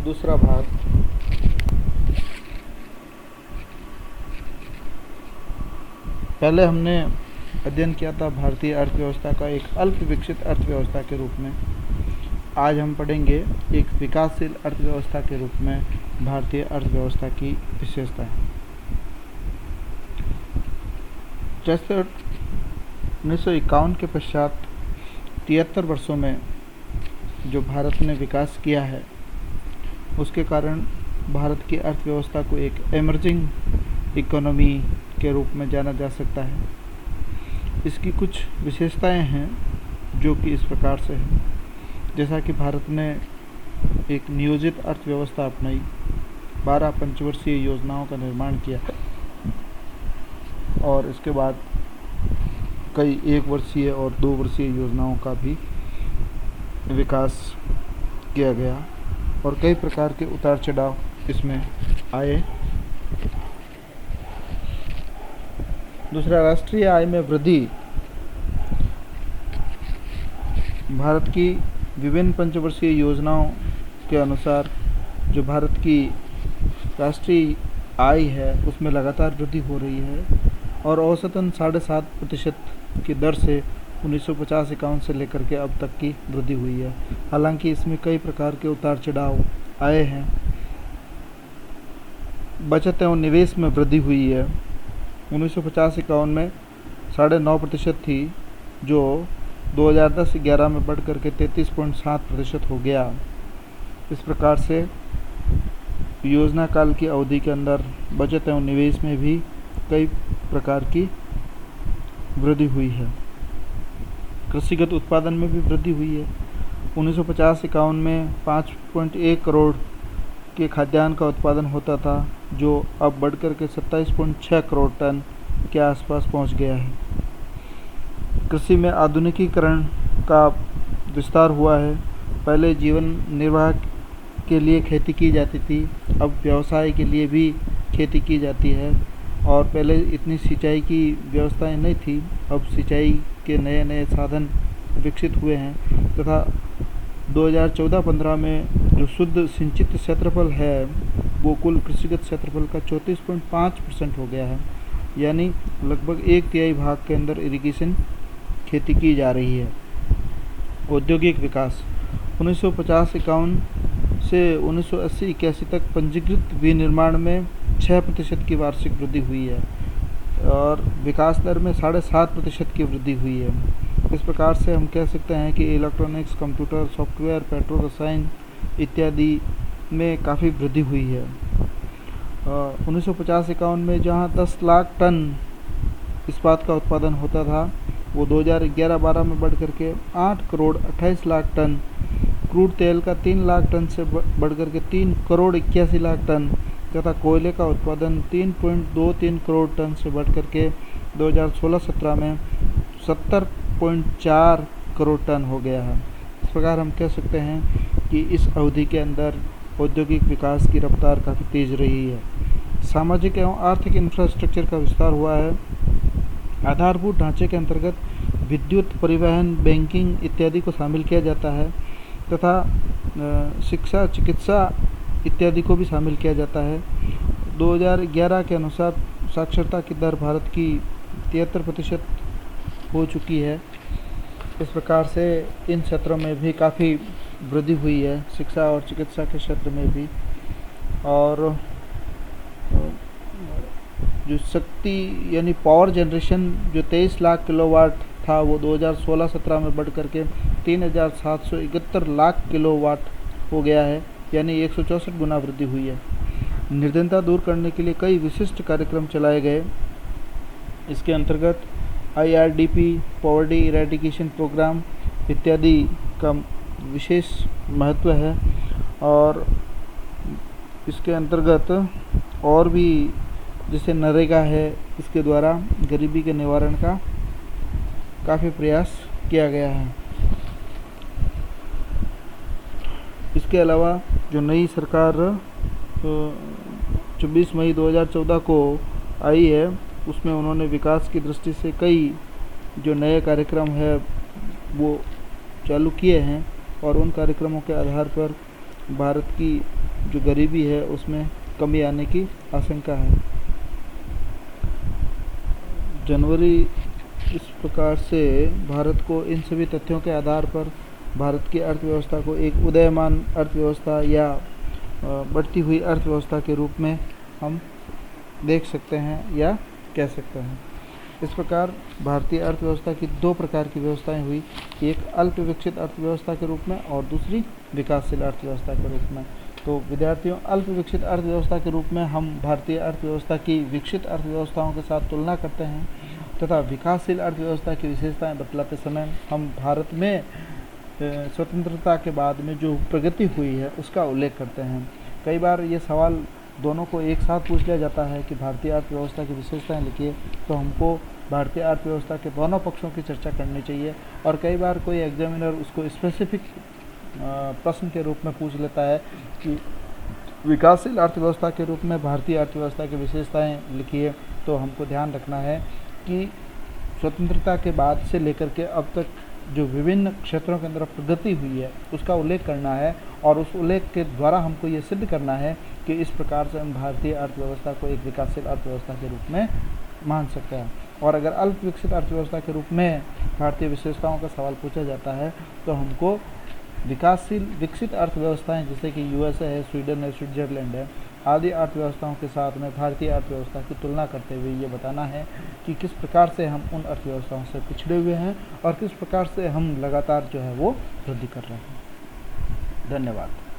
दूसरा भाग। पहले हमने अध्ययन किया था भारतीय अर्थव्यवस्था का एक अल्प विकसित अर्थव्यवस्था के रूप में। आज हम पढ़ेंगे एक विकासशील अर्थव्यवस्था के रूप में भारतीय अर्थव्यवस्था की विशेषताएं। जैसे 1951 के पश्चात 73 वर्षों में जो भारत ने विकास किया है, उसके कारण भारत की अर्थव्यवस्था को एक एमर्जिंग इकोनॉमी के रूप में जाना जा सकता है। इसकी कुछ विशेषताएं हैं जो कि इस प्रकार से हैं। जैसा कि भारत ने एक नियोजित अर्थव्यवस्था अपनाई, 12 पंचवर्षीय योजनाओं का निर्माण किया और इसके बाद कई 1 वर्षीय और 2 वर्षीय योजनाओं का भी विकास किया गया और कई प्रकार के उतार चढ़ाव इसमें आए। दूसरा, राष्ट्रीय आय में वृद्धि। भारत की विभिन्न पंचवर्षीय योजनाओं के अनुसार जो भारत की राष्ट्रीय आय है उसमें लगातार वृद्धि हो रही है और औसतन 7.5% की दर से 1950-51 से लेकर के अब तक की वृद्धि हुई है। हालांकि इसमें कई प्रकार के उतार चढ़ाव आए हैं। बचत एवं निवेश में वृद्धि हुई है। 1950-51 में 9.5% थी, जो 2010-11 में बढ़ करके 33.7% हो गया। इस प्रकार से योजना काल की अवधि के अंदर बचत एवं निवेश में भी कई प्रकार की वृद्धि हुई है। कृषिगत उत्पादन में भी वृद्धि हुई है। 1950-51 में 5.1 करोड़ के खाद्यान्न का उत्पादन होता था, जो अब बढ़कर के 27.6 करोड़ टन के आसपास पहुंच गया है। कृषि में आधुनिकीकरण का विस्तार हुआ है। पहले जीवन निर्वाह के लिए खेती की जाती थी, अब व्यवसाय के लिए भी खेती की जाती है। और पहले इतनी सिंचाई की व्यवस्थाएं नहीं थी, अब सिंचाई के नए नए साधन विकसित हुए हैं तथा 2014-15 में जो शुद्ध सिंचित क्षेत्रफल है वो कुल कृषिगत क्षेत्रफल का 34.5% हो गया है। यानी लगभग 1/3 भाग के अंदर इरिगेशन खेती की जा रही है। औद्योगिक विकास 1950-51 से 1980-81 तक पंजीकृत विनिर्माण में 6% की वार्षिक वृद्धि हुई है और विकास दर में 7.5% की वृद्धि हुई है। इस प्रकार से हम कह सकते हैं कि इलेक्ट्रॉनिक्स, कंप्यूटर, सॉफ्टवेयर, पेट्रो रसायन इत्यादि में काफ़ी वृद्धि हुई है। 1950-51 में जहां 10 लाख टन इस्पात का उत्पादन होता था, वो 2011-12 में बढ़ करके 8 करोड़ 28 लाख टन, क्रूड तेल का 3 लाख टन से बढ़ करके 3 करोड़ 81 लाख टन तथा कोयले का उत्पादन 3.23 करोड़ टन से बढ़ करके 2016-17 में 70.4 करोड़ टन हो गया है। इस प्रकार हम कह सकते हैं कि इस अवधि के अंदर औद्योगिक विकास की रफ्तार काफ़ी तेज रही है। सामाजिक एवं आर्थिक इंफ्रास्ट्रक्चर का विस्तार हुआ है। आधारभूत ढांचे के अंतर्गत विद्युत, परिवहन, बैंकिंग इत्यादि को शामिल किया जाता है तथा शिक्षा, चिकित्सा इत्यादि को भी शामिल किया जाता है। 2011 के अनुसार साक्षरता की दर भारत की 73% हो चुकी है। इस प्रकार से इन क्षेत्रों में भी काफ़ी वृद्धि हुई है, शिक्षा और चिकित्सा के क्षेत्र में भी। और जो शक्ति यानी पावर जनरेशन जो 23 लाख किलोवाट था, वो 2016-17 में बढ़ करके 3,771 लाख किलोवाट हो गया है, यानी 164 गुना वृद्धि हुई है। निर्धनता दूर करने के लिए कई विशिष्ट कार्यक्रम चलाए गए। इसके अंतर्गत IRDP, पॉवर्टी इरेडिकेशन प्रोग्राम इत्यादि का विशेष महत्व है और इसके अंतर्गत और भी जैसे नरेगा है, इसके द्वारा गरीबी के निवारण का काफ़ी प्रयास किया गया है। इसके अलावा जो नई सरकार 24 मई 2014 को आई है, उसमें उन्होंने विकास की दृष्टि से कई जो नए कार्यक्रम है वो चालू किए हैं और उन कार्यक्रमों के आधार पर भारत की जो गरीबी है उसमें कमी आने की आशंका है। जनवरी इस प्रकार से भारत को इन सभी तथ्यों के आधार पर भारत की अर्थव्यवस्था को एक उदयमान अर्थव्यवस्था या बढ़ती हुई अर्थव्यवस्था के रूप में हम देख सकते हैं या कह सकते हैं। इस प्रकार भारतीय अर्थव्यवस्था की दो प्रकार की व्यवस्थाएं हुई, एक अल्प विकसित अर्थव्यवस्था के रूप में और दूसरी विकासशील अर्थव्यवस्था के रूप में। तो विद्यार्थियों, अल्प विकसित अर्थव्यवस्था के रूप में हम भारतीय अर्थव्यवस्था की विकसित अर्थव्यवस्थाओं के साथ तुलना करते हैं तथा विकासशील अर्थव्यवस्था की विशेषताएं बतलाते समय हम भारत में स्वतंत्रता के बाद में जो प्रगति हुई है उसका उल्लेख करते हैं। कई बार ये सवाल दोनों को एक साथ पूछ लिया जाता है कि भारतीय अर्थव्यवस्था की विशेषताएं लिखिए, तो हमको भारतीय अर्थव्यवस्था के दोनों पक्षों की चर्चा करनी चाहिए। और कई बार कोई एग्जामिनर उसको स्पेसिफिक प्रश्न के रूप में पूछ लेता है कि विकासशील अर्थव्यवस्था के रूप में भारतीय अर्थव्यवस्था की विशेषताएं लिखिए। तो हमको ध्यान रखना है कि स्वतंत्रता के बाद से लेकर के अब तक जो विभिन्न क्षेत्रों के अंदर प्रगति हुई है उसका उल्लेख करना है और उस उल्लेख के द्वारा हमको ये सिद्ध करना है कि इस प्रकार से हम भारतीय अर्थव्यवस्था को एक विकासशील अर्थव्यवस्था के रूप में मान सकते हैं। और अगर अल्प विकसित अर्थव्यवस्था के रूप में भारतीय विशेषताओं का सवाल पूछा जाता है तो हमको विकासशील विकसित अर्थव्यवस्थाएं जैसे कि यूएसए है, स्वीडन है, स्विट्जरलैंड है आदि अर्थव्यवस्थाओं के साथ में भारतीय अर्थव्यवस्था की तुलना करते हुए ये बताना है कि किस प्रकार से हम उन अर्थव्यवस्थाओं से पिछड़े हुए हैं और किस प्रकार से हम लगातार जो है वो वृद्धि कर रहे हैं। धन्यवाद।